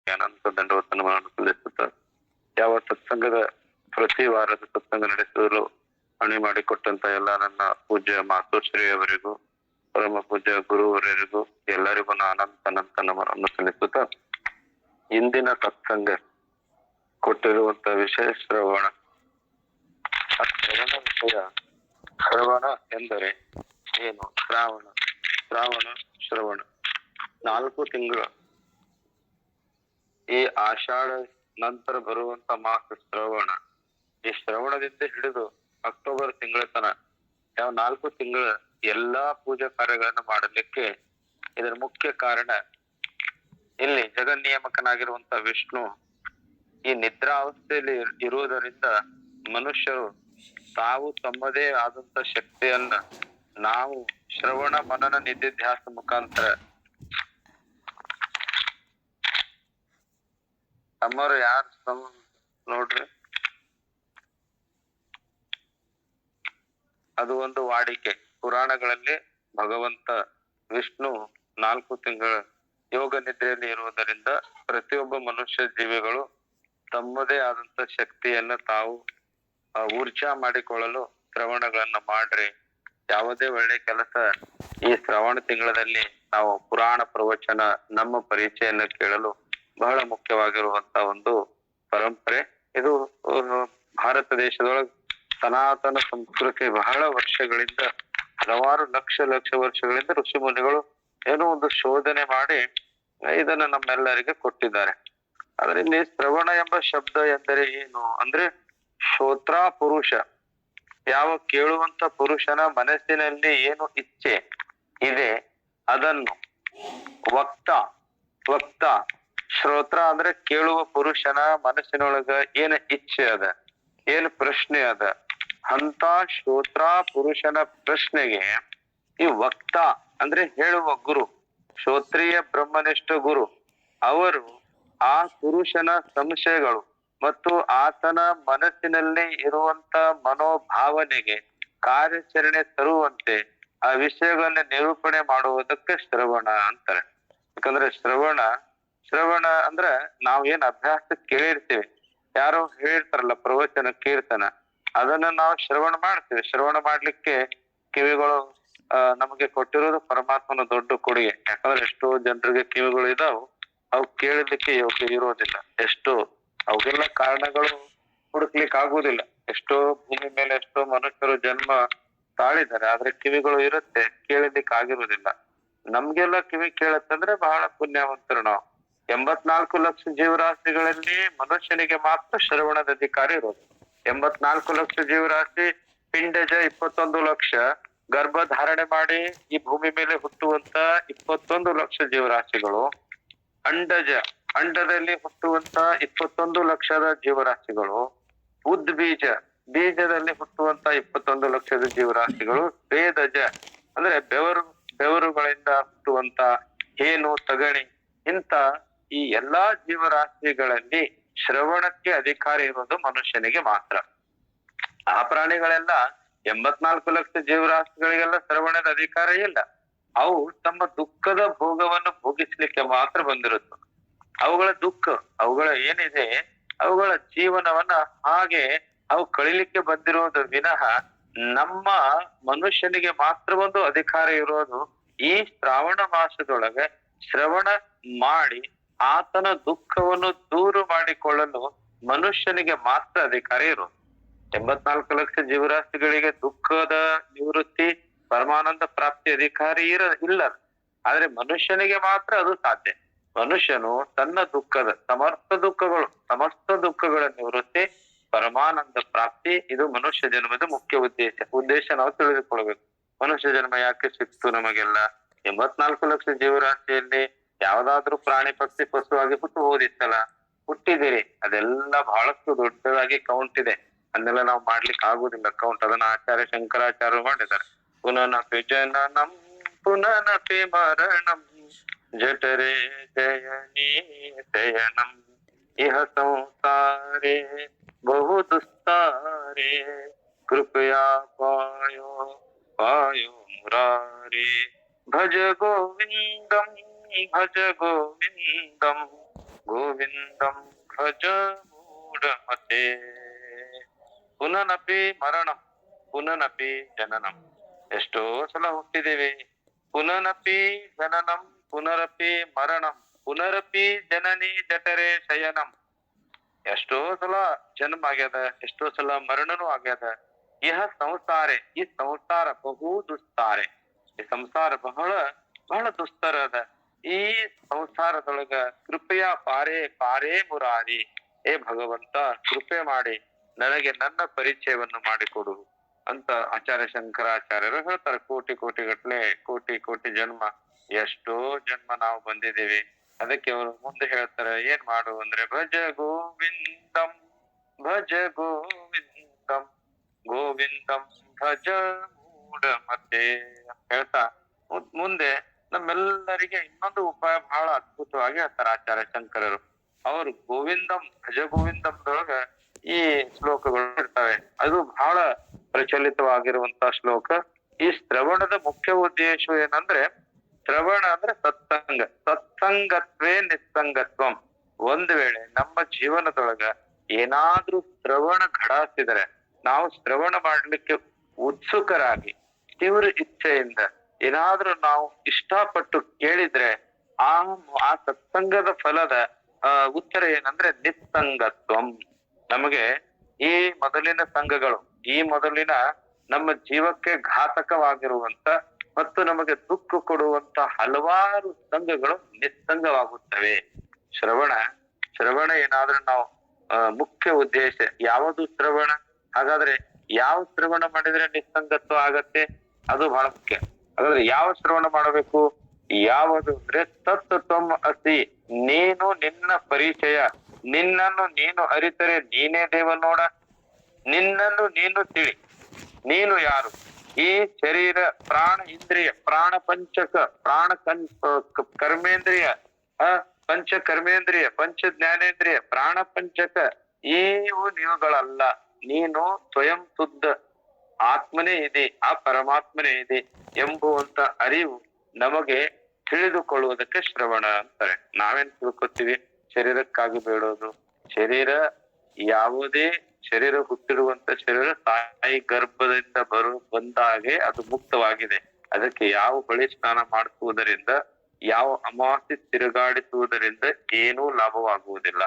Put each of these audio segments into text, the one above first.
ನಿಮಗೆ ಅನಂತ ದಂಡವತನವನ್ನು ಸಲ್ಲಿಸುತ್ತ ಯಾವ ಸತ್ಸಂಗದ ಪ್ರತಿ ವಾರದ ಸತ್ಸಂಗ ನಡೆಸಲು ಅಣಿ ಮಾಡಿಕೊಟ್ಟಂತ ಎಲ್ಲ ನನ್ನ ಪೂಜ್ಯ ಮಾತೋಶ್ರೀಯವರಿಗೂ ಪರಮ ಪೂಜ್ಯ ಗುರುವರಿಗೂ ಎಲ್ಲರಿಗೂ ಅನಂತ ನಮನವನ್ನು ಸಲ್ಲಿಸುತ್ತ ಇಂದಿನ ಸತ್ಸಂಗ ಕೊಟ್ಟಿರುವಂತ ವಿಷಯ ಶ್ರವಣ. ಶ್ರವಣ ವಿಷಯ. ಶ್ರವಣ ಎಂದರೆ ಏನು? ಶ್ರವಣ 4 ತಿಂಗಳು. ಈ ಆಷಾಢ ನಂತರ ಬರುವಂತ ಮಾಸ ಶ್ರವಣ. ಈ ಶ್ರವಣದಿಂದ ಹಿಡಿದು ಅಕ್ಟೋಬರ್ ತಿಂಗಳ ತನ ಯಾವ 4 ತಿಂಗಳ ಎಲ್ಲಾ ಪೂಜಾ ಕಾರ್ಯಗಳನ್ನ ಮಾಡಲಿಕ್ಕೆ ಇದರ ಮುಖ್ಯ ಕಾರಣ, ಇಲ್ಲಿ ಜಗನ್ನಿಯಮಕನಾಗಿರುವಂತ ವಿಷ್ಣು ಈ ನಿದ್ರಾವಸ್ಥೆಯಲ್ಲಿ ಇರುವುದರಿಂದ ಮನುಷ್ಯರು ತಾವು ತಮ್ಮದೇ ಆದಂತ ಶಕ್ತಿಯನ್ನ ನಾವು ಶ್ರವಣ ಮನನ ನಿಧಿಧ್ಯಾಸ ಮುಖಾಂತರ ತಮ್ಮರು ಯಾರು ನೋಡ್ರಿ, ಅದು ಒಂದು ವಾಡಿಕೆ. ಪುರಾಣಗಳಲ್ಲಿ ಭಗವಂತ ವಿಷ್ಣು 4 ತಿಂಗಳ ಯೋಗ ನಿದ್ರೆಯಲ್ಲಿ ಇರುವುದರಿಂದ ಪ್ರತಿಯೊಬ್ಬ ಮನುಷ್ಯ ಜೀವಿಗಳು ತಮ್ಮದೇ ಆದಂತ ಶಕ್ತಿಯನ್ನ ತಾವು ಊರ್ಜಾ ಮಾಡಿಕೊಳ್ಳಲು ಶ್ರವಣಗಳನ್ನ ಮಾಡ್ರಿ. ಯಾವುದೇ ಒಳ್ಳೆ ಕೆಲಸ ಈ ಶ್ರವಣ ತಿಂಗಳಲ್ಲಿ ನಾವು ಪುರಾಣ ಪ್ರವಚನ ನಮ್ಮ ಪರಿಚಯನ್ನ ಕೇಳಲು ಬಹಳ ಮುಖ್ಯವಾಗಿರುವಂತ ಒಂದು ಪರಂಪರೆ ಇದು. ಭಾರತ ದೇಶದೊಳಗೆ ಸನಾತನ ಸಂಸ್ಕೃತಿ ಬಹಳ ವರ್ಷಗಳಿಂದ, ಹಲವಾರು ಲಕ್ಷ ವರ್ಷಗಳಿಂದ ಋಷಿ ಮುನಿಗಳು ಏನೋ ಒಂದು ಶೋಧನೆ ಮಾಡಿ ಇದನ್ನ ನಮ್ಮೆಲ್ಲರಿಗೆ ಕೊಟ್ಟಿದ್ದಾರೆ. ಆದ್ರೆ ಇಲ್ಲಿ ಶ್ರವಣ ಎಂಬ ಶಬ್ದ ಎಂದರೆ ಏನು ಅಂದ್ರೆ, ಶ್ರೋತ್ರ ಪುರುಷ, ಯಾವ ಕೇಳುವಂತ ಪುರುಷನ ಮನಸ್ಸಿನಲ್ಲಿ ಏನು ಇಚ್ಛೆ ಇದೆ ಅದನ್ನು ವಕ್ತ ಶ್ರೋತ್ರ ಅಂದ್ರೆ ಕೇಳುವ ಪುರುಷನ ಮನಸ್ಸಿನೊಳಗ ಏನ್ ಇಚ್ಛೆ ಅದ, ಏನ್ ಪ್ರಶ್ನೆ ಅದ, ಅಂತ ಶ್ರೋತ್ರ ಪುರುಷನ ಪ್ರಶ್ನೆಗೆ ಈ ವಕ್ತ ಅಂದ್ರೆ ಹೇಳುವ ಗುರು, ಶ್ರೋತ್ರಿಯ ಬ್ರಹ್ಮನಿಷ್ಠ ಗುರು ಅವರು ಆ ಪುರುಷನ ಸಂಶಯಗಳು ಮತ್ತು ಆತನ ಮನಸ್ಸಿನಲ್ಲಿ ಇರುವಂತ ಮನೋಭಾವನೆಗೆ ಕಾರ್ಯಾಚರಣೆ ತರುವಂತೆ ಆ ವಿಷಯಗಳನ್ನ ನಿರೂಪಣೆ ಮಾಡುವುದಕ್ಕೆ ಶ್ರವಣ ಅಂತಾರೆ. ಯಾಕಂದ್ರೆ ಶ್ರವಣ ಅಂದ್ರೆ ನಾವ್ ಏನ್ ಅಭ್ಯಾಸ ಕೇಳಿರ್ತೀವಿ, ಯಾರೋ ಹೇಳ್ತಾರಲ್ಲ ಪ್ರವಚನ ಕೀರ್ತನ, ಅದನ್ನ ನಾವು ಶ್ರವಣ ಮಾಡ್ತೀವಿ. ಶ್ರವಣ ಮಾಡ್ಲಿಕ್ಕೆ ಕಿವಿಗಳು ನಮಗೆ ಕೊಟ್ಟಿರೋದು ಪರಮಾತ್ಮನ ದೊಡ್ಡ ಕೊಡುಗೆ. ಯಾಕಂದ್ರೆ ಎಷ್ಟೋ ಜನರಿಗೆ ಕಿವಿಗಳು ಇದಾವು, ಅವು ಕೇಳಲಿಕ್ಕೆ ಯೋಗ್ಯ ಇರೋದಿಲ್ಲ. ಎಷ್ಟೋ ಅವೆಲ್ಲ ಕಾರಣಗಳು ಹುಡುಕ್ಲಿಕ್ಕೆ ಆಗುದಿಲ್ಲ. ಎಷ್ಟೋ ಭೂಮಿ ಮೇಲೆ ಎಷ್ಟೋ ಮನುಷ್ಯರು ಜನ್ಮ ತಾಳಿದ್ದಾರೆ, ಆದ್ರೆ ಕಿವಿಗಳು ಇರುತ್ತೆ, ಕೇಳಲಿಕ್ಕೆ ಆಗಿರುವುದಿಲ್ಲ. ನಮ್ಗೆಲ್ಲ ಕಿವಿ ಕೇಳತ್ತಂದ್ರೆ ಬಹಳ ಪುಣ್ಯವಂತರು ನಾವು. 84 ಲಕ್ಷ ಜೀವರಾಶಿಗಳಲ್ಲಿ ಮನುಷ್ಯನಿಗೆ ಮಾತ್ರ ಶ್ರವಣದ ಅಧಿಕಾರ ಇರೋದು. 84 ಲಕ್ಷ ಜೀವರಾಶಿ, ಪಿಂಡಜ 21 ಲಕ್ಷ, ಗರ್ಭ ಧಾರಣೆ ಮಾಡಿ ಈ ಭೂಮಿ ಮೇಲೆ ಹುಟ್ಟುವಂತ 21 ಲಕ್ಷ ಜೀವರಾಶಿಗಳು, ಅಂಡದಲ್ಲಿ ಹುಟ್ಟುವಂತ 21 ಲಕ್ಷದ ಜೀವರಾಶಿಗಳು, ಬೀಜದಲ್ಲಿ ಹುಟ್ಟುವಂತ 21 ಲಕ್ಷದ ಜೀವರಾಶಿಗಳು, ವೇದಜ ಅಂದ್ರೆ ಬೆವರುಗಳಿಂದ ಹುಟ್ಟುವಂತ ಹೇನು, ತಗಣಿ, ಇಂತ ಈ ಎಲ್ಲಾ ಜೀವರಾಶಿಗಳಲ್ಲಿ ಶ್ರವಣಕ್ಕೆ ಅಧಿಕಾರ ಇರೋದು ಮನುಷ್ಯನಿಗೆ ಮಾತ್ರ. ಆ ಪ್ರಾಣಿಗಳೆಲ್ಲ 84 ಲಕ್ಷ ಜೀವರಾಶಿಗಳಿಗೆಲ್ಲ ಶ್ರವಣದ ಅಧಿಕಾರ ಇಲ್ಲ. ಅವು ತಮ್ಮ ದುಃಖದ ಭೋಗವನ್ನು ಭೋಗಿಸ್ಲಿಕ್ಕೆ ಮಾತ್ರ ಬಂದಿರುತ್ತೆ. ಅವುಗಳ ಏನಿದೆ ಅವುಗಳ ಜೀವನವನ್ನ ಹಾಗೆ ಅವು ಕಳಿಲಿಕ್ಕೆ ಬಂದಿರೋದು ವಿನಃ ನಮ್ಮ ಮನುಷ್ಯನಿಗೆ ಮಾತ್ರ ಒಂದು ಅಧಿಕಾರ ಇರೋದು ಈ ಶ್ರಾವಣ ಮಾಸದೊಳಗೆ ಶ್ರವಣ ಮಾಡಿ ಆತನ ದುಃಖವನ್ನು ದೂರು ಮಾಡಿಕೊಳ್ಳಲು ಮನುಷ್ಯನಿಗೆ ಮಾತ್ರ ಅಧಿಕಾರ ಇರೋದು. 84 ಲಕ್ಷ ಜೀವರಾಶಿಗಳಿಗೆ ದುಃಖದ ನಿವೃತ್ತಿ, ಪರಮಾನಂದ ಪ್ರಾಪ್ತಿ ಅಧಿಕಾರಿ ಇಲ್ಲ. ಆದ್ರೆ ಮನುಷ್ಯನಿಗೆ ಮಾತ್ರ ಅದು ಸಾಧ್ಯ. ಮನುಷ್ಯನು ತನ್ನ ಸಮಸ್ತ ದುಃಖಗಳ ನಿವೃತ್ತಿ, ಪರಮಾನಂದ ಪ್ರಾಪ್ತಿ, ಇದು ಮನುಷ್ಯ ಜನ್ಮದ ಮುಖ್ಯ ಉದ್ದೇಶ ನಾವು ತಿಳಿದುಕೊಳ್ಬೇಕು. ಮನುಷ್ಯ ಜನ್ಮ ಯಾಕೆ ಸಿಕ್ತು ನಮಗೆಲ್ಲ? 84 ಲಕ್ಷ ಜೀವರಾಶಿಯಲ್ಲಿ ಯಾವ್ದಾದ್ರು ಪ್ರಾಣಿ ಪಕ್ಷಿ ಪಶುವಾಗಿ ಹುಟ್ಟಬಹುದಿತ್ತಲ್ಲ, ಹುಟ್ಟಿದಿರಿ. ಅದೆಲ್ಲ ಬಹಳಷ್ಟು ದೊಡ್ಡದಾಗಿ ಕೌಂಟ್ ಇದೆ, ಅದನ್ನೆಲ್ಲ ನಾವು ಮಾಡ್ಲಿಕ್ಕೆ ಆಗುದಿಲ್ಲ ಕೌಂಟ್. ಅದನ್ನ ಆಚಾರ್ಯ ಶಂಕರಾಚಾರ್ಯ ಮಾಡಿದ್ದಾರೆ. ಪುನನಪಿ ಜನನಂ ಪುನನಪಿ ಮರಣಂ ಜಠರೇ ಜಯನೀ ಶಯನಂ ಇಹ ಸಂಸಾರೇ ಬಹು ದುಸ್ತಾರೇ ಕೃಪಯಾ ಪಾಯೋ ಮುರಾರೇ ಭಜ ಗೋವಿಂದಂ ಗೋವಿಂದಂ ಭಜ ಮೂಢಮತೆ. ಪುನನಪಿ ಮರಣಂ ಪುನನಪಿ ಜನನಂ. ಎಷ್ಟೋ ಸಲ ಹುಟ್ಟಿದ್ದೇವೆ. ಪುನನಪಿ ಜನನಂ ಪುನರಪಿ ಮರಣಂ ಪುನರಪಿ ಜನನಿ ಜಠರೆ ಶಯನಂ. ಎಷ್ಟೋ ಸಲ ಜನ್ಮ ಆಗ್ಯದ, ಎಷ್ಟೋ ಸಲ ಮರಣನೂ ಆಗ್ಯದ. ಇಹ ಸಂಸಾರೆ, ಈ ಸಂಸಾರ ಬಹು ದುಸ್ತಾರೆ. ಈ ಸಂಸಾರ ಬಹಳ ಬಹಳ ದುಸ್ತರ ಅದ. ಈ ಸಂಸಾರದೊಳಗ ಕೃಪೆಯ ಪಾರೇ ಪಾರೇ ಮುರಾರಿ. ಏ ಭಗವಂತ, ಕೃಪೆ ಮಾಡಿ ನನಗೆ ನನ್ನ ಪರಿಚಯವನ್ನು ಮಾಡಿಕೊಡು ಅಂತ ಆಚಾರ್ಯ ಶಂಕರಾಚಾರ್ಯರು ಹೇಳ್ತಾರೆ. ಕೋಟಿ ಕೋಟಿ ಗಟ್ಲೆ, ಕೋಟಿ ಕೋಟಿ ಜನ್ಮ, ಎಷ್ಟೋ ಜನ್ಮ ನಾವು ಬಂದಿದ್ದೇವೆ. ಅದಕ್ಕೆ ಅವರು ಮುಂದೆ ಹೇಳ್ತಾರೆ, ಏನ್ ಮಾಡು ಅಂದ್ರೆ ಭಜ ಗೋವಿಂದಂ ಭಜ ಗೋವಿಂದಂ ಗೋವಿಂದಂ ಭಜ ಮೂಢಮತೆ ಅಂತ ಹೇಳ್ತಾ ಮುಂದೆ ನಮ್ಮೆಲ್ಲರಿಗೆ ಇನ್ನೊಂದು ಉಪಾಯ ಬಹಳ ಅದ್ಭುತವಾಗಿ ಹೇಳ್ತಾರೆ ಆಚಾರ್ಯ ಶಂಕರರು. ಅವರು ಗೋವಿಂದಂ ಭಜ ಗೋವಿಂದಂದೊಳಗ ಈ ಶ್ಲೋಕಗಳು ಇರ್ತವೆ. ಅದು ಬಹಳ ಪ್ರಚಲಿತವಾಗಿರುವಂತ ಶ್ಲೋಕ. ಈ ಶ್ರವಣದ ಮುಖ್ಯ ಉದ್ದೇಶ ಏನಂದ್ರೆ, ಶ್ರವಣ ಅಂದ್ರೆ ಸತ್ಸಂಗ, ಸತ್ಸಂಗತ್ವೇ ನಿಸ್ಸಂಗತ್ವಂ. ಒಂದ್ ವೇಳೆ ನಮ್ಮ ಜೀವನದೊಳಗ ಏನಾದ್ರೂ ಶ್ರವಣ ಘಡಾಸಿದರೆ, ನಾವು ಶ್ರವಣ ಮಾಡ್ಲಿಕ್ಕೆ ಉತ್ಸುಕರಾಗಿ ತೀವ್ರ ಇಚ್ಛೆಯಿಂದ ಏನಾದ್ರೂ ನಾವು ಇಷ್ಟಪಟ್ಟು ಕೇಳಿದ್ರೆ ಆ ಸತ್ಸಂಗದ ಫಲದ ಉತ್ತರ ಏನಂದ್ರೆ ನಿಸ್ಸಂಗತ್ವಂ. ನಮಗೆ ಈ ಮೊದಲಿನ ಸಂಘಗಳು, ಈ ಮೊದಲಿನ ನಮ್ಮ ಜೀವಕ್ಕೆ ಘಾತಕವಾಗಿರುವಂತ ಮತ್ತು ನಮಗೆ ದುಃಖ ಕೊಡುವಂತ ಹಲವಾರು ಸಂಘಗಳು ನಿಸ್ಸಂಗವಾಗುತ್ತವೆ. ಶ್ರವಣ ಏನಾದ್ರೂ ನಾವು ಮುಖ್ಯ ಉದ್ದೇಶ ಯಾವುದು ಶ್ರವಣ? ಹಾಗಾದ್ರೆ ಯಾವ ಶ್ರವಣ ಮಾಡಿದ್ರೆ ನಿಸ್ಸಂಗತ್ವ ಆಗತ್ತೆ? ಅದು ಬಹಳ ಮುಖ್ಯ. ಹಾಗಾದ್ರೆ ಯಾವ ಶ್ರವಣ ಮಾಡಬೇಕು? ಯಾವುದು ಅಂದ್ರೆ ತತ್ವಂ ಅಸಿ. ನೀನು ನಿನ್ನ ಪರಿಚಯ, ನಿನ್ನನ್ನು ನೀನು ಅರಿತರೆ ನೀನೇ ದೇವ ನೋಡ. ನಿನ್ನನ್ನು ನೀನು ತಿಳಿ, ನೀನು ಯಾರು? ಈ ಶರೀರ, ಪ್ರಾಣ, ಇಂದ್ರಿಯ, ಪ್ರಾಣ ಪಂಚಕ, ಪ್ರಾಣ ಕರ್ಮೇಂದ್ರಿಯ, ಪಂಚ ಕರ್ಮೇಂದ್ರಿಯ, ಪಂಚ ಜ್ಞಾನೇಂದ್ರಿಯ, ಪ್ರಾಣ ಪಂಚಕ, ನೀವುಗಳಲ್ಲ. ನೀನು ಸ್ವಯಂ ಶುದ್ಧ ಆತ್ಮನೇ ಇದೆ, ಆ ಪರಮಾತ್ಮನೇ ಇದೆ ಎಂಬುವಂತ ಅರಿವು ನಮಗೆ ತಿಳಿದುಕೊಳ್ಳುವುದಕ್ಕೆ ಶ್ರವಣ ಅಂತಾರೆ. ನಾವೇನ್ ತಿಳ್ಕೊತೀವಿ? ಶರೀರಕ್ಕಾಗಿ ಬೇಡೋದು. ಶರೀರ ಯಾವುದೇ ಶರೀರ ಹುಟ್ಟಿರುವಂತ ಶರೀರ ತಾಯಿ ಗರ್ಭದಿಂದ ಬಂದಾಗೆ ಅದು ಮುಕ್ತವಾಗಿದೆ. ಅದಕ್ಕೆ ಯಾವ ಬಳಿ ಸ್ನಾನ ಮಾಡಿಸುವುದರಿಂದ, ಯಾವ ಅಮಾವಾಸ್ಯೆ ತಿರುಗಾಡಿಸುವುದರಿಂದ ಏನೂ ಲಾಭವಾಗುವುದಿಲ್ಲ.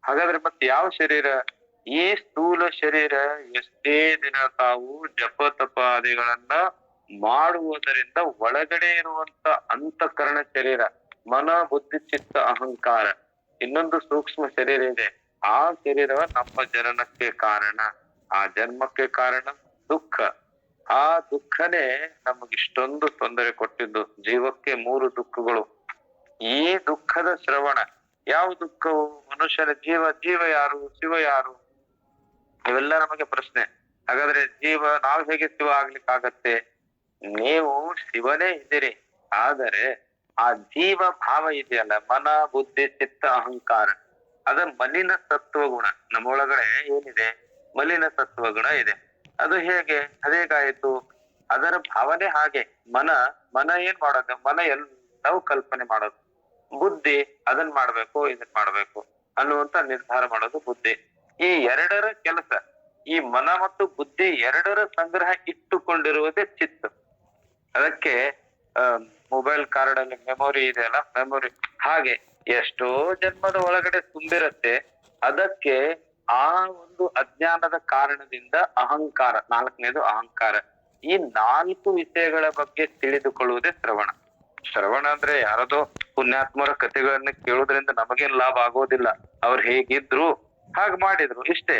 ಹಾಗಾದ್ರೆ ಮತ್ತೆ ಯಾವ ಶರೀರ? ಈ ಸ್ಥೂಲ ಶರೀರ ಎಷ್ಟೇ ದಿನ ತಾವು ಜಪ ತಪಾದಿಗಳನ್ನ ಮಾಡುವುದರಿಂದ ಒಳಗಡೆ ಇರುವಂತ ಅಂತಃಕರಣ ಶರೀರ, ಮನ, ಬುದ್ಧಿ, ಚಿತ್ತ, ಅಹಂಕಾರ, ಇನ್ನೊಂದು ಸೂಕ್ಷ್ಮ ಶರೀರ ಇದೆ. ಆ ಶರೀರ ನಮ್ಮ ಜನನಕ್ಕೆ ಕಾರಣ, ಆ ಜನ್ಮಕ್ಕೆ ಕಾರಣ ದುಃಖ. ಆ ದುಃಖನೇ ನಮಗಿಷ್ಟೊಂದು ತೊಂದರೆ ಕೊಟ್ಟಿದ್ದು. ಜೀವಕ್ಕೆ 3 ದುಃಖಗಳು. ಈ ದುಃಖದ ಶ್ರವಣ. ಯಾವ ದುಃಖವು? ಮನುಷ್ಯನ ಜೀವ ಯಾರು? ಶಿವ ಯಾರು? ಇವೆಲ್ಲ ನಮಗೆ ಪ್ರಶ್ನೆ. ಹಾಗಾದ್ರೆ ನಾವು ಹೇಗೆ ಶಿವ ಆಗ್ಲಿಕ್ಕಾಗತ್ತೆ? ನೀವು ಶಿವನೇ ಇದ್ದೀರಿ, ಆದರೆ ಆ ಜೀವ ಭಾವ ಇದೆಯಲ್ಲ, ಮನ, ಬುದ್ಧಿ, ಚಿತ್ತ, ಅಹಂಕಾರ, ಅದ ಮಲಿನ ಸತ್ವಗುಣ. ನಮ್ಮೊಳಗಡೆ ಏನಿದೆ? ಮಲಿನ ಸತ್ವಗುಣ ಇದೆ. ಅದು ಅದೇಗಾಯ್ತು? ಅದರ ಭಾವನೆ ಹಾಗೆ. ಮನ ಏನ್ ಮಾಡೋದು? ಮನ ಎಲ್ಲವೂ ಕಲ್ಪನೆ ಮಾಡೋದು. ಬುದ್ಧಿ ಅದನ್ ಮಾಡ್ಬೇಕು, ಇದನ್ ಮಾಡ್ಬೇಕು ಅನ್ನುವಂತ ನಿರ್ಧಾರ ಮಾಡೋದು ಬುದ್ಧಿ. ಈ ಎರಡರ ಕೆಲಸ, ಈ ಮನ ಮತ್ತು ಬುದ್ಧಿ ಎರಡರ ಸಂಗ್ರಹ ಇಟ್ಟುಕೊಂಡಿರುವುದೇ ಚಿತ್ತ. ಅದಕ್ಕೆ ಮೊಬೈಲ್ ಕಾರ್ಡ್ ಅಲ್ಲಿ ಮೆಮೊರಿ ಇದೆಯಲ್ಲ, ಮೆಮೊರಿ ಹಾಗೆ ಎಷ್ಟೋ ಜನ್ಮದ ಒಳಗಡೆ ತುಂಬಿರತ್ತೆ. ಅದಕ್ಕೆ ಆ ಒಂದು ಅಜ್ಞಾನದ ಕಾರಣದಿಂದ ಅಹಂಕಾರ, 4ನೇದು ಅಹಂಕಾರ. ಈ 4 ವಿಷಯಗಳ ಬಗ್ಗೆ ತಿಳಿದುಕೊಳ್ಳುವುದೇ ಶ್ರವಣ. ಶ್ರವಣ ಅಂದ್ರೆ ಯಾರದೋ ಪುಣ್ಯಾತ್ಮರ ಕಥೆಗಳನ್ನ ಕೇಳುವುದರಿಂದ ನಮಗೇನ್ ಲಾಭ ಆಗೋದಿಲ್ಲ. ಅವ್ರು ಹೇಗಿದ್ರು ಹಾಗೆ ಮಾಡಿದ್ರು, ಇಷ್ಟೇ.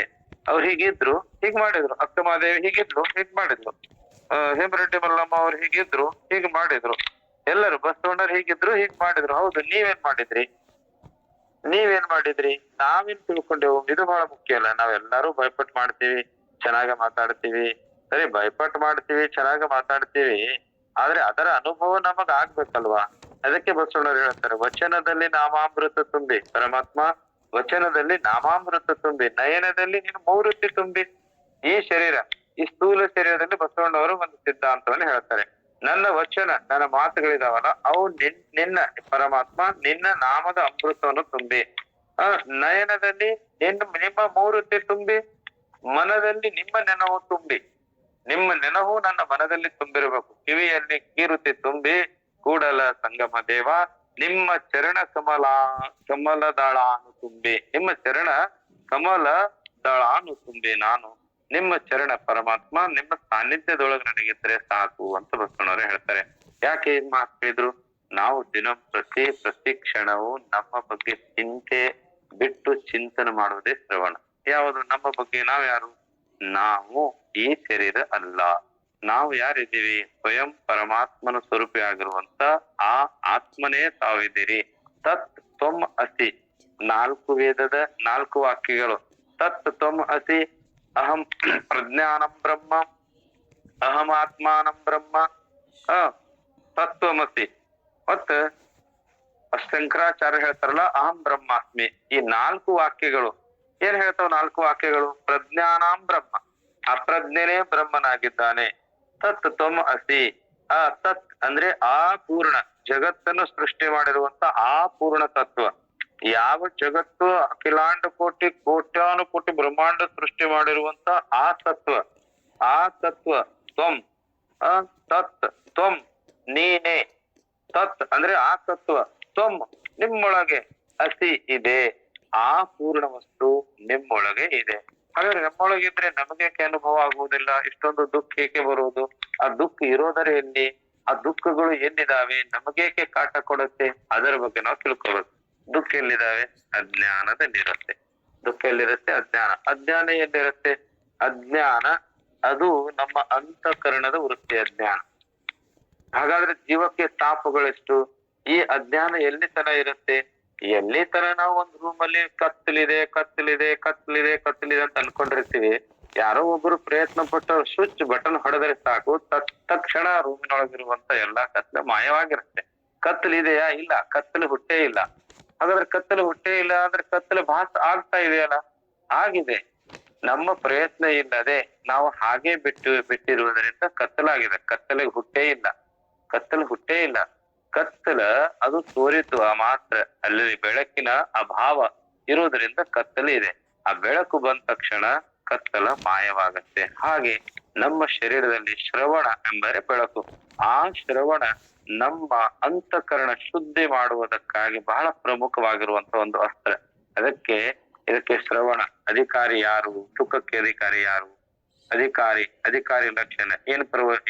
ಅವ್ರು ಹೀಗಿದ್ರು ಹೀಗ್ ಮಾಡಿದ್ರು, ಅಕ್ಕಮಹಾದೇವಿ ಹೀಗಿದ್ರು ಹೀಗ್ ಮಾಡಿದ್ರು, ಹೇಮರೆಡ್ಡಿ ಮಲ್ಲಮ್ಮ ಅವ್ರು ಹೀಗಿದ್ರು ಹೀಗ್ ಮಾಡಿದ್ರು, ಎಲ್ಲರೂ ಬಸವಣ್ಣರು ಹೀಗಿದ್ರು ಹೀಗ್ ಮಾಡಿದ್ರು. ಹೌದು, ನೀವೇನ್ ಮಾಡಿದ್ರಿ? ನಾವೇನ್ ತಿಳ್ಕೊಂಡೆವು? ಇದು ಬಹಳ ಮುಖ್ಯ ಅಲ್ಲ. ನಾವೆಲ್ಲರೂ ಭಯಪಟ್ಟು ಮಾಡ್ತೀವಿ, ಚೆನ್ನಾಗ ಮಾತಾಡ್ತೀವಿ. ಸರಿ, ಭಯಪಟ್ಟು ಮಾಡ್ತೀವಿ, ಚೆನ್ನಾಗ ಮಾತಾಡ್ತೀವಿ, ಆದ್ರೆ ಅದರ ಅನುಭವ ನಮಗ್ ಆಗ್ಬೇಕಲ್ವಾ? ಅದಕ್ಕೆ ಬಸವಣ್ಣರು ಹೇಳ್ತಾರೆ, ವಚನದಲ್ಲಿ ನಾಮಾಮೃತ ತುಂಬಿ, ಪರಮಾತ್ಮ ವಚನದಲ್ಲಿ ನಾಮಾಮೃತ ತುಂಬಿ, ನಯನದಲ್ಲಿ ನೀನು ಮೂರುತಿ ತುಂಬಿ. ಈ ಶರೀರ, ಈ ಸ್ಥೂಲ ಶರೀರದಲ್ಲಿ ಬಸವಣ್ಣವರು ಒಂದು ಸಿದ್ಧಾಂತವನ್ನು ಹೇಳ್ತಾರೆ. ನನ್ನ ವಚನ, ನನ್ನ ಮಾತುಗಳಿದಾವಲ್ಲ, ಅವು ನಿನ್ನ ಪರಮಾತ್ಮ ನಿನ್ನ ನಾಮದ ಅಮೃತವನ್ನು ತುಂಬಿ. ನಯನದಲ್ಲಿ ನಿಮ್ಮ ಮೂರುತಿ ತುಂಬಿ, ಮನದಲ್ಲಿ ನಿಮ್ಮ ನೆನವು ತುಂಬಿ. ನಿಮ್ಮ ನೆನವು ನನ್ನ ಮನದಲ್ಲಿ ತುಂಬಿರಬೇಕು. ಕಿವಿಯಲ್ಲಿ ಕೀರುತಿ ತುಂಬಿ, ಕೂಡಲ ಸಂಗಮ ದೇವ ನಿಮ್ಮ ಚರಣ ಕಮಲದಳಾನು ತುಂಬಿ. ನಿಮ್ಮ ಚರಣ ಕಮಲದಳಾನು ತುಂಬಿ ನಾನು ನಿಮ್ಮ ಚರಣ ಪರಮಾತ್ಮ, ನಿಮ್ಮ ಸಾನ್ನಿಧ್ಯದೊಳಗೆ ನನಗಿದ್ರೆ ಸಾಕು ಅಂತ ಬಸವಣ್ಣವ್ರೆ ಹೇಳ್ತಾರೆ. ಯಾಕೆ ಈ ಮಾತು ಹೇಳಿದ್ರು? ನಾವು ಪ್ರತಿ ಕ್ಷಣವು ನಮ್ಮ ಬಗ್ಗೆ ಚಿಂತೆ ಬಿಟ್ಟು ಚಿಂತನೆ ಮಾಡುವುದೇ ಶ್ರವಣ. ಯಾವುದು ನಮ್ಮ ಬಗ್ಗೆ? ನಾವು ಯಾರು? ನಾವು ಈ ಶರೀರ ಅಲ್ಲ. ನಾವು ಯಾರಿದ್ದೀವಿ? ಸ್ವಯಂ ಪರಮಾತ್ಮನ ಸ್ವರೂಪಿ ಆಗಿರುವಂತ ಆ ಆತ್ಮನೇ ತಾವಿದ್ದೀರಿ. ತತ್ ತ್ವಂ ಅಸಿ, 4 ವೇದದ 4 ವಾಕ್ಯಗಳು. ತತ್ ತ್ವಂ ಅಸಿ, ಅಹಂ ಪ್ರಜ್ಞಾನಂ ಬ್ರಹ್ಮ, ಅಹಂ ಆತ್ಮಾನಂ ಬ್ರಹ್ಮ, ತತ್ವಮಸಿ. ಮತ್ತ ಶಂಕರಾಚಾರ್ಯ ಹೇಳ್ತಾರಲ್ಲ ಅಹಂ ಬ್ರಹ್ಮಾಸ್ಮಿ. ಈ 4 ವಾಕ್ಯಗಳು ಏನ್ ಹೇಳ್ತಾವ? 4 ವಾಕ್ಯಗಳು ಪ್ರಜ್ಞಾನಾಂ ಬ್ರಹ್ಮ, ಅಪ್ರಜ್ಞನೇ ಬ್ರಹ್ಮನಾಗಿದ್ದಾನೆ. ತತ್ ತ್ವಂ ಅಸಿ, ತತ್ ಅಂದ್ರೆ ಆ ಪೂರ್ಣ, ಜಗತ್ತನ್ನು ಸೃಷ್ಟಿ ಮಾಡಿರುವಂತ ಆ ಪೂರ್ಣ ತತ್ವ. ಯಾವ ಜಗತ್ತು ಅಖಿಲಾಂಡ ಕೋಟಿ ಕೋಟ್ಯಾನುಕೋಟಿ ಬ್ರಹ್ಮಾಂಡ ಸೃಷ್ಟಿ ಮಾಡಿರುವಂತ ಆ ತತ್ವ, ಆ ತತ್ವ ತ್ವಂ, ತತ್ ತ್ವಂ ನೀನೇ. ತತ್ ಅಂದ್ರೆ ಆ ತತ್ವ, ತ್ವಂ ನಿಮ್ಮೊಳಗೆ, ಅಸಿ ಇದೆ, ಆ ಪೂರ್ಣ ವಸ್ತು ನಿಮ್ಮೊಳಗೆ ಇದೆ. ಹಾಗಾದ್ರೆ ನಮ್ಮೊಳಗಿದ್ರೆ ನಮಗೇಕೆ ಅನುಭವ ಆಗುವುದಿಲ್ಲ? ಇಷ್ಟೊಂದು ದುಃಖ ಏಕೆ ಬರುವುದು? ಆ ದುಃಖ ಇರೋದರ ಎಲ್ಲಿ? ಆ ದುಃಖಗಳು ಎಲ್ಲಿದ್ದಾವೆ? ನಮಗೇಕೆ ಕಾಟ ಕೊಡುತ್ತೆ? ಅದರ ಬಗ್ಗೆ ನಾವು ತಿಳ್ಕೋಬೇಕು. ದುಃಖ ಎಲ್ಲಿದ್ದಾವೆ? ಅಜ್ಞಾನದಲ್ಲಿರುತ್ತೆ. ದುಃಖ ಎಲ್ಲಿರುತ್ತೆ? ಅಜ್ಞಾನ ಎಲ್ಲಿರುತ್ತೆ? ಅಜ್ಞಾನ ಅದು ನಮ್ಮ ಅಂತಃಕರಣದ ವೃತ್ತಿ ಅಜ್ಞಾನ. ಹಾಗಾದ್ರೆ ಜೀವಕ್ಕೆ ತಾಪಗಳೆಷ್ಟು? ಈ ಅಜ್ಞಾನ ಎಲ್ಲಿ ತನ ಇರುತ್ತೆ? ಎಲ್ಲಿ ತರ ನಾವು ಒಂದು ರೂಮ್ ಅಲ್ಲಿ ಕತ್ತಲಿದೆ ಅಂತ ಅನ್ಕೊಂಡಿರ್ತೀವಿ. ಯಾರೋ ಒಬ್ರು ಪ್ರಯತ್ನ ಪಟ್ಟು ಸ್ವಿಚ್ ಬಟನ್ ಹೊಡೆದ್ರೆ ಸಾಕು, ತಕ್ಷಣ ರೂಮಿನೊಳಗಿರುವಂತ ಎಲ್ಲಾ ಕತ್ತಲೆ ಮಾಯವಾಗಿರುತ್ತೆ. ಕತ್ತಲಿದೆಯಾ? ಇಲ್ಲ, ಕತ್ತಲು ಹುಟ್ಟೇ ಇಲ್ಲ. ಹಾಗಾದ್ರೆ ಕತ್ತಲು ಹುಟ್ಟೇ ಇಲ್ಲ ಅಂದ್ರೆ ಕತ್ತಲು ಭಾಸ ಆಗ್ತಾ ಇದೆಯಲ್ಲ? ಆಗಿದೆ. ನಮ್ಮ ಪ್ರಯತ್ನ ಇಲ್ಲದೆ ನಾವು ಹಾಗೆ ಬಿಟ್ಟಿರುವುದರಿಂದ ಕತ್ತಲಾಗಿದೆ. ಕತ್ತಲಿಗೆ ಹುಟ್ಟೇ ಇಲ್ಲ. ಕತ್ತಲ ಅದು ತೋರಿತು ಮಾತ್ರ. ಅಲ್ಲಿ ಬೆಳಕಿನ ಅಭಾವ ಇರುವುದರಿಂದ ಕತ್ತಲು ಇದೆ. ಆ ಬೆಳಕು ಬಂದ ತಕ್ಷಣ ಕತ್ತಲ ಮಾಯವಾಗತ್ತೆ. ಹಾಗೆ ನಮ್ಮ ಶರೀರದಲ್ಲಿ ಶ್ರವಣ ಎಂದರೆ ಬೆಳಕು. ಆ ಶ್ರವಣ ನಮ್ಮ ಅಂತಃಕರಣ ಶುದ್ಧಿ ಮಾಡುವುದಕ್ಕಾಗಿ ಬಹಳ ಪ್ರಮುಖವಾಗಿರುವಂತ ಒಂದು ಅಸ್ತ್ರ. ಇದಕ್ಕೆ ಶ್ರವಣ ಅಧಿಕಾರಿ ಯಾರು? ಸುಖಕ್ಕೆ ಅಧಿಕಾರಿ ಯಾರು? ಅಧಿಕಾರಿ ಲಕ್ಷಣ ಏನ್?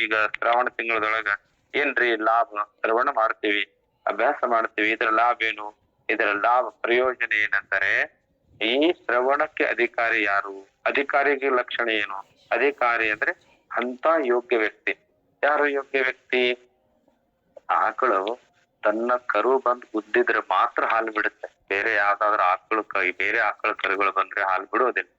ಈಗ ಶ್ರಾವಣ ತಿಂಗಳದೊಳಗ ಏನ್ರಿ ಲಾಭ? ಶ್ರವಣ ಮಾಡ್ತೀವಿ, ಅಭ್ಯಾಸ ಮಾಡ್ತೀವಿ. ಇದರ ಲಾಭ ಏನು? ಇದರ ಲಾಭ ಪ್ರಯೋಜನ ಏನಂತಾರೆ, ಈ ಶ್ರವಣಕ್ಕೆ ಅಧಿಕಾರಿ ಯಾರು? ಅಧಿಕಾರಿಗೆ ಲಕ್ಷಣ ಏನು? ಅಧಿಕಾರಿ ಅಂದ್ರೆ ಅಂತ ಯೋಗ್ಯ ವ್ಯಕ್ತಿ. ಯಾರು ಯೋಗ್ಯ ವ್ಯಕ್ತಿ? ಆಕಳು ತನ್ನ ಕರು ಬಂದ್ ಗುದ್ದಿದ್ರೆ ಮಾತ್ರ ಹಾಲು ಬಿಡುತ್ತೆ. ಬೇರೆ ಯಾವ್ದಾದ್ರು ಬೇರೆ ಆಕಳ ಕರುಗಳು ಬಂದ್ರೆ ಹಾಲು ಬಿಡುವುದಿಲ್ಲ.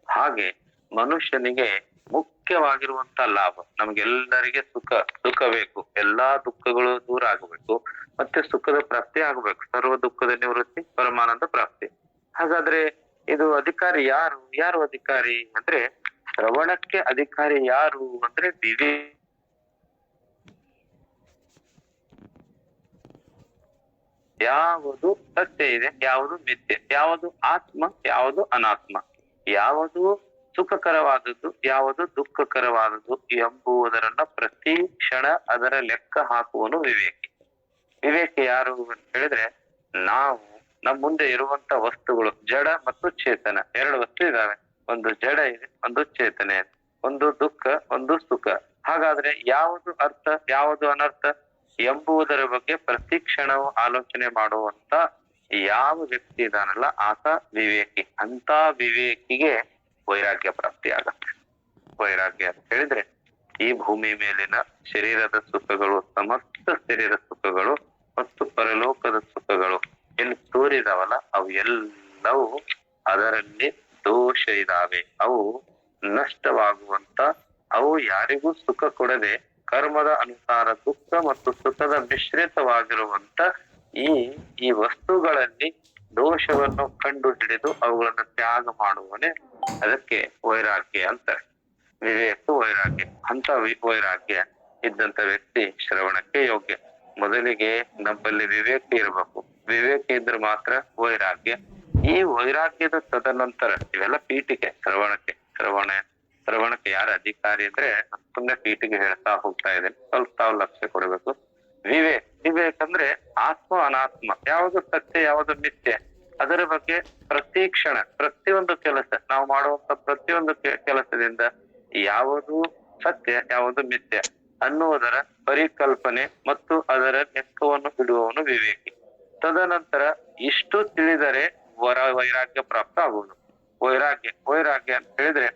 ಹಾಗೆ ಮನುಷ್ಯನಿಗೆ ಮುಖ್ಯವಾಗಿರುವಂತ ಲಾಭ, ನಮ್ಗೆಲ್ಲರಿಗೆ ಸುಖ ಬೇಕು. ಎಲ್ಲಾ ದುಃಖಗಳು ದೂರ ಆಗಬೇಕು, ಮತ್ತೆ ಸುಖದ ಪ್ರಾಪ್ತಿ ಆಗ್ಬೇಕು. ಸರ್ವ ದುಃಖದ ನಿವೃತ್ತಿ, ಪರಮಾನಂದ ಪ್ರಾಪ್ತಿ. ಹಾಗಾದ್ರೆ ಇದು ಅಧಿಕಾರಿ ಯಾರು ಅಧಿಕಾರಿ ಅಂದ್ರೆ, ಶ್ರವಣಕ್ಕೆ ಅಧಿಕಾರಿ ಯಾರು ಅಂದ್ರೆ ಯಾವುದು ಸತ್ಯ ಇದೆ, ಯಾವುದು ಮಿಥ್ಯೆ, ಯಾವುದು ಆತ್ಮ, ಯಾವುದು ಅನಾತ್ಮ, ಯಾವುದು ಸುಖಕರವಾದದ್ದು, ಯಾವುದು ದುಃಖಕರವಾದದ್ದು ಎಂಬುವುದರನ್ನ ಪ್ರತಿ ಕ್ಷಣ ಅದರ ಲೆಕ್ಕ ಹಾಕುವನು ವಿವೇಕಿ ಯಾರು ಅಂತ ಹೇಳಿದ್ರೆ, ನಾವು ನಮ್ಮ ಮುಂದೆ ಇರುವಂತ ವಸ್ತುಗಳು ಜಡ ಮತ್ತು ಚೇತನ, 2 ವಸ್ತು ಇದಾವೆ. ಒಂದು ಜಡ ಇದೆ, ಒಂದು ಚೇತನ ಇದೆ. ಒಂದು ದುಃಖ, ಒಂದು ಸುಖ. ಹಾಗಾದ್ರೆ ಯಾವುದು ಅರ್ಥ, ಯಾವುದು ಅನರ್ಥ ಎಂಬುದರ ಬಗ್ಗೆ ಪ್ರತಿ ಕ್ಷಣವು ಆಲೋಚನೆ ಮಾಡುವಂತ ಯಾವ ವ್ಯಕ್ತಿ ಇದಾನಲ್ಲ ಆತ ವಿವೇಕಿ. ಅಂತ ವಿವೇಕಿಗೆ ವೈರಾಗ್ಯ ಪ್ರಾಪ್ತಿ ಆಗತ್ತೆ. ವೈರಾಗ್ಯ ಅಂತ ಹೇಳಿದ್ರೆ, ಈ ಭೂಮಿ ಮೇಲಿನ ಶರೀರದ ಸುಖಗಳು, ಸಮಸ್ತ ಶರೀರ ಸುಖಗಳು ಮತ್ತು ಪರಲೋಕದ ಸುಖಗಳು ಎಲ್ಲಿ ತೋರಿದಾವಲ್ಲ, ಅವು ಎಲ್ಲವೂ ಅದರಲ್ಲಿ ದೋಷ ಇದಾವೆ. ಅವು ನಷ್ಟವಾಗುವಂತ, ಅವು ಯಾರಿಗೂ ಸುಖ ಕೊಡದೆ ಕರ್ಮದ ಅನುಸಾರ ದುಃಖ ಮತ್ತು ಸುಖದ ಮಿಶ್ರಿತವಾಗಿರುವಂತ ಈ ವಸ್ತುಗಳಲ್ಲಿ ದೋಷವನ್ನು ಕಂಡು ಹಿಡಿದು ಅವುಗಳನ್ನ ತ್ಯಾಗ ಮಾಡುವನೇ ಅದಕ್ಕೆ ವೈರಾಗ್ಯ ಅಂತಾರೆ. ವಿವೇಕ ವೈರಾಗ್ಯ. ಅಂತ ವೈರಾಗ್ಯ ಇದ್ದಂತ ವ್ಯಕ್ತಿ ಶ್ರವಣಕ್ಕೆ ಯೋಗ್ಯ. ಮೊದಲಿಗೆ ನಮ್ಮಲ್ಲಿ ವಿವೇಕ ಇರಬೇಕು. ವಿವೇಕ ಇದ್ರೆ ಮಾತ್ರ ವೈರಾಗ್ಯ. ಈ ವೈರಾಗ್ಯದ ತದನಂತರ ಇವೆಲ್ಲ ಪೀಠಿಕೆ ಶ್ರವಣಕ್ಕೆ ಯಾರ ಅಧಿಕಾರಿ ಅಂದ್ರೆ ಸುಮ್ನೆ ಪೀಠಿಗೆ ಹೇಳ್ತಾ ಹೋಗ್ತಾ ಇದೆ, ಸ್ವಲ್ಪ ತಾವು ಲಕ್ಷ್ಯ ಕೊಡಬೇಕು. ವಿವೇಕ್ ಅಂದ್ರೆ ಆತ್ಮ ಅನಾತ್ಮ, ಯಾವುದು ಸತ್ಯ ಯಾವುದು ಮಿಥ್ಯೆ, ಅದರ ಬಗ್ಗೆ ಪ್ರತಿಕ್ಷಣ ಪ್ರತಿಯೊಂದು ಕೆಲಸ ನಾವು ಮಾಡುವಂತ ಪ್ರತಿಯೊಂದು ಕೆಲಸದಿಂದ ಯಾವುದು ಸತ್ಯ ಯಾವುದು ಮಿಥ್ಯ ಅನ್ನುವುದರ ಪರಿಕಲ್ಪನೆ ಮತ್ತು ಅದರ ಲೆಕ್ಕವನ್ನು ಬಿಡುವವನು ವಿವೇಕಿ. ತದನಂತರ ಇಷ್ಟು ತಿಳಿದರೆ ವೈರಾಗ್ಯ ಪ್ರಾಪ್ತ ಆಗುವುದು. ವೈರಾಗ್ಯ ಅಂತ ಹೇಳಿದ್ರೆ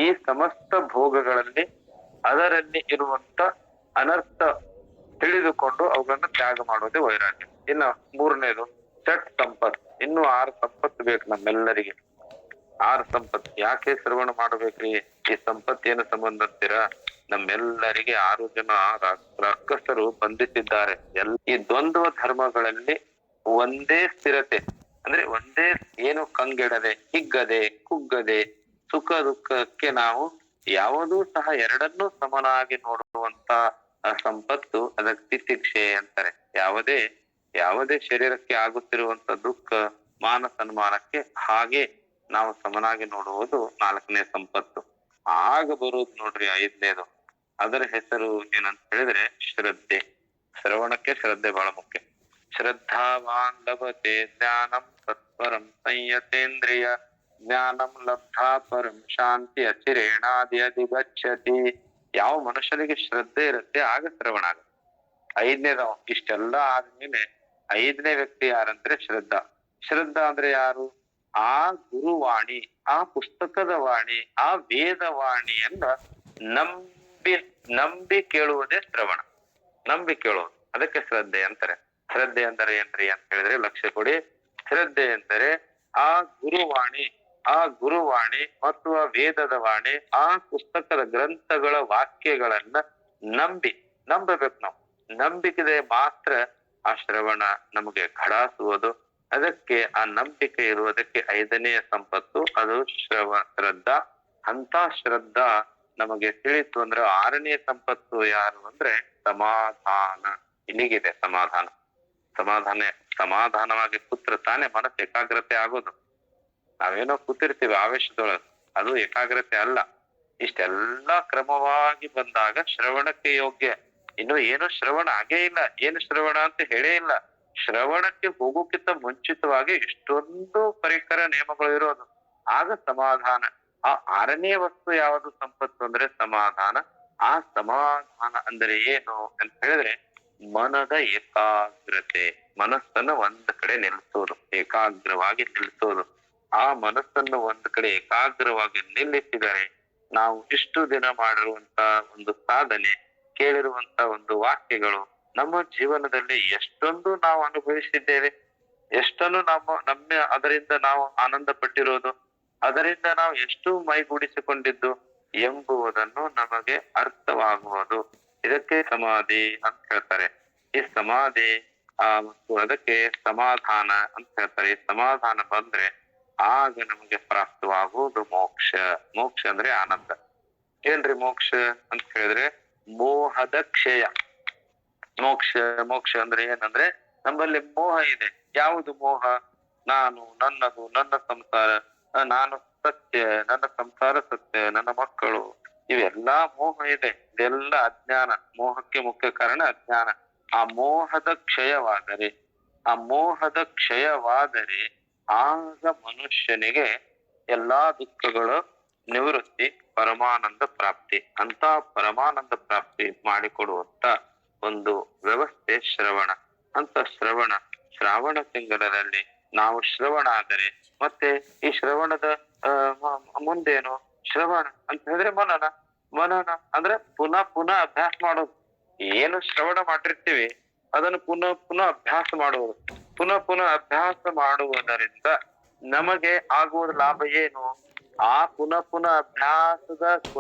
ಈ ಸಮಸ್ತ ಭೋಗಗಳಲ್ಲಿ ಅದರಲ್ಲಿ ಇರುವಂತ ಅನರ್ಥ ತಿಳಿದುಕೊಂಡು ಅವುಗಳನ್ನ ತ್ಯಾಗ ಮಾಡೋದೇ ವೈರಾಗ್ಯ. ಇನ್ನ ಮೂರನೇದು ಷಟ್ ಸಂಪತ್, ಇನ್ನು 6 ಸಂಪತ್ತು ಬೇಕು ನಮ್ಮೆಲ್ಲರಿಗೆ. 6 ಸಂಪತ್ತು ಯಾಕೆ ಶ್ರವಣ ಮಾಡ್ಬೇಕ್ರಿ? ಈ ಸಂಪತ್ತು ಏನು ಸಂಬಂಧ ಅಂತೀರಾ? ನಮ್ಮೆಲ್ಲರಿಗೆ 6 ಜನ ರಾಕ್ಷಸರು ಬಂಧಿಸಿದ್ದಾರೆ. ಈ ದ್ವಂದ್ವ ಧರ್ಮಗಳಲ್ಲಿ ಒಂದೇ ಸ್ಥಿರತೆ ಅಂದ್ರೆ ಒಂದೇ, ಏನು ಕಂಗೆಡದೆ ಹಿಗ್ಗದೆ ಕುಗ್ಗದೆ ಸುಖ ದುಃಖಕ್ಕೆ ನಾವು ಯಾವುದೂ ಸಹ ಎರಡನ್ನೂ ಸಮನಾಗಿ ನೋಡುವಂತ ಸಂಪತ್ತು ಅದಕ್ಕೆ ತಿತಿಕ್ಷೆ ಅಂತಾರೆ. ಯಾವುದೇ ಶರೀರಕ್ಕೆ ಆಗುತ್ತಿರುವಂತ ದುಃಖ ಮಾನ ಸನ್ಮಾನಕ್ಕೆ ಹಾಗೆ ನಾವು ಸಮನಾಗಿ ನೋಡುವುದು 4ನೇ ಸಂಪತ್ತು. ಆಗ ಬರುವುದು ನೋಡ್ರಿ 5ನೇದು, ಅದರ ಹೆಸರು ಏನಂತ ಹೇಳಿದ್ರೆ ಶ್ರದ್ಧೆ. ಶ್ರವಣಕ್ಕೆ ಶ್ರದ್ಧೆ ಬಹಳ ಮುಖ್ಯ. ಶ್ರದ್ಧಾವಾನ್ ಲಭತೆ ಜ್ಞಾನಂ ತತ್ಪರಂ ಸಂಯತೇಂದ್ರಿಯ ಜ್ಞಾನಂ ಲಬ್ಧಾ ಪರಂ ಶಾಂತಿ ಅಚಿರೇಣಾದಿ ಅಧಿಗಚ್ಚತಿ. ಯಾವ ಮನುಷ್ಯನಿಗೆ ಶ್ರದ್ಧೆ ಇರುತ್ತೆ ಆಗ ಶ್ರವಣ ಆಗುತ್ತೆ. 5ನೇದು ಇಷ್ಟೆಲ್ಲ ಆದ್ಮೇಲೆ 5ನೇ ವ್ಯಕ್ತಿ ಯಾರಂದ್ರೆ ಶ್ರದ್ಧಾ ಅಂದ್ರೆ ಯಾರು? ಆ ಗುರುವಾಣಿ, ಆ ಪುಸ್ತಕದ ವಾಣಿ, ಆ ವೇದವಾಣಿಯನ್ನ ನಂಬಿ ಕೇಳುವುದೇ ಶ್ರವಣ. ನಂಬಿ ಕೇಳುವುದು ಅದಕ್ಕೆ ಶ್ರದ್ಧೆ ಅಂತಾರೆ. ಶ್ರದ್ಧೆ ಅಂದರೆ ಏನ್ರಿ ಅಂತ ಹೇಳಿದ್ರೆ ಲಕ್ಷ್ಯ ಕೊಡಿ. ಶ್ರದ್ಧೆ ಎಂದರೆ ಆ ಗುರುವಾಣಿ ಮತ್ತು ಆ ವೇದದ ವಾಣಿ, ಆ ಪುಸ್ತಕದ ಗ್ರಂಥಗಳ ವಾಕ್ಯಗಳನ್ನ ನಂಬಬೇಕು ನಾವು. ನಂಬಿಕೆ ಮಾತ್ರ ಆ ಶ್ರವಣ ನಮಗೆ ಖಡಾಸುವುದು. ಅದಕ್ಕೆ ಆ ನಂಬಿಕೆ ಇರುವುದಕ್ಕೆ 5ನೇ ಸಂಪತ್ತು ಅದು ಶ್ರದ್ಧಾ. ಅಂತ ಶ್ರದ್ಧಾ ನಮಗೆ ತಿಳಿತು ಅಂದ್ರೆ 6ನೇ ಸಂಪತ್ತು ಯಾರು ಅಂದ್ರೆ ಸಮಾಧಾನ. ಇಲ್ಲಿಗಿದೆ ಸಮಾಧಾನವಾಗಿ ಕೂತ್ರೆ ತಾನೇ ಮನಸ್ಸು ಏಕಾಗ್ರತೆ ಆಗೋದು. ನಾವೇನೋ ಕೂತಿರ್ತೀವಿ ಆವೇಶದೊಳಗೆ, ಅದು ಏಕಾಗ್ರತೆ ಅಲ್ಲ. ಇಷ್ಟೆಲ್ಲಾ ಕ್ರಮವಾಗಿ ಬಂದಾಗ ಶ್ರವಣಕ್ಕೆ ಯೋಗ್ಯ. ಇನ್ನು ಏನು ಶ್ರವಣ ಆಗೇ ಇಲ್ಲ, ಏನು ಶ್ರವಣ ಅಂತ ಹೇಳೇ ಇಲ್ಲ. ಶ್ರವಣಕ್ಕೆ ಹೋಗೋಕ್ಕಿಂತ ಮುಂಚಿತವಾಗಿ ಇಷ್ಟೊಂದು ಪರಿಕರ ನಿಯಮಗಳು ಇರೋದು. ಆಗ ಸಮಾಧಾನ. ಆ 6ನೇ ವಸ್ತು ಯಾವುದು ಸಂಪತ್ತು ಅಂದ್ರೆ ಸಮಾಧಾನ. ಆ ಸಮಾಧಾನ ಅಂದ್ರೆ ಏನು ಅಂತ ಹೇಳಿದ್ರೆ ಮನದ ಏಕಾಗ್ರತೆ. ಮನಸ್ಸನ್ನು ಒಂದ್ ಕಡೆ ನಿಲ್ಲಿಸೋದು, ಏಕಾಗ್ರವಾಗಿ ನಿಲ್ಲಿಸೋದು. ಆ ಮನಸ್ಸನ್ನು ಒಂದ್ ಕಡೆ ಏಕಾಗ್ರವಾಗಿ ನಿಲ್ಲಿಸಿದರೆ ನಾವು ಇಷ್ಟು ದಿನ ಮಾಡಿರುವಂತ ಒಂದು ಸಾಧನೆ, ಕೇಳಿರುವಂತ ಒಂದು ವಾಕ್ಯಗಳು ನಮ್ಮ ಜೀವನದಲ್ಲಿ ಎಷ್ಟೊಂದು ನಾವು ಅನುಭವಿಸಿದ್ದೇವೆ, ಎಷ್ಟನ್ನು ನಮ್ಮ ಅದರಿಂದ ನಾವು ಆನಂದ ಪಟ್ಟಿರೋದು, ಅದರಿಂದ ನಾವು ಎಷ್ಟು ಮೈಗೂಡಿಸಿಕೊಂಡಿದ್ದು ಎಂಬುವುದನ್ನು ನಮಗೆ ಅರ್ಥವಾಗುವುದು. ಇದಕ್ಕೆ ಸಮಾಧಿ ಅಂತ ಹೇಳ್ತಾರೆ. ಈ ಸಮಾಧಿ ಮತ್ತು ಅದಕ್ಕೆ ಸಮಾಧಾನ ಅಂತ ಹೇಳ್ತಾರೆ. ಈ ಸಮಾಧಾನ ಬಂದ್ರೆ ಆಗ ನಮಗೆ ಪ್ರಾಪ್ತವಾಗುವುದು ಮೋಕ್ಷ. ಮೋಕ್ಷ ಅಂದ್ರೆ ಆನಂದ. ಏನ್ರಿ ಮೋಕ್ಷ ಅಂತ ಹೇಳಿದ್ರೆ ಮೋಹದ ಕ್ಷಯ. ಮೋಕ್ಷ ಅಂದ್ರೆ ಏನಂದ್ರೆ ನಮ್ಮಲ್ಲಿ ಮೋಹ ಇದೆ. ಯಾವುದು ಮೋಹ? ನಾನು, ನನ್ನದು, ನನ್ನ ಸಂಸಾರ, ನಾನು ಸತ್ಯ, ನನ್ನ ಸಂಸಾರ ಸತ್ಯ, ನನ್ನ ಮಕ್ಕಳು, ಇವೆಲ್ಲಾ ಮೋಹ ಇದೆ. ಇದೆಲ್ಲ ಅಜ್ಞಾನ. ಮೋಹಕ್ಕೆ ಮುಖ್ಯ ಕಾರಣ ಅಜ್ಞಾನ. ಆ ಮೋಹದ ಕ್ಷಯವಾದರೆ ಆಗ ಮನುಷ್ಯನಿಗೆ ಎಲ್ಲಾ ದುಃಖಗಳು ನಿವೃತ್ತಿ, ಪರಮಾನಂದ ಪ್ರಾಪ್ತಿ. ಅಂತ ಪರಮಾನಂದ ಪ್ರಾಪ್ತಿ ಮಾಡಿಕೊಡುವಂತ ಒಂದು ವ್ಯವಸ್ಥೆ ಶ್ರವಣ. ಅಂತ ಶ್ರಾವಣ ತಿಂಗಳಲ್ಲಿ ನಾವು ಶ್ರವಣ ಆದರೆ ಮತ್ತೆ ಈ ಶ್ರವಣದ ಮುಂದೇನು? ಶ್ರವಣ ಅಂತ ಹೇಳಿದ್ರೆ ಮನನ ಅಂದ್ರೆ ಪುನಃ ಅಭ್ಯಾಸ ಮಾಡೋದು. ಏನು ಶ್ರವಣ ಮಾಡಿರ್ತೀವಿ ಅದನ್ನು ಪುನಃ ಅಭ್ಯಾಸ ಮಾಡುವುದು. ಪುನಃ ಅಭ್ಯಾಸ ಮಾಡುವುದರಿಂದ ನಮಗೆ ಆಗುವ ಲಾಭ ಏನು? ಆ ಪುನಃ ಅಭ್ಯಾಸದ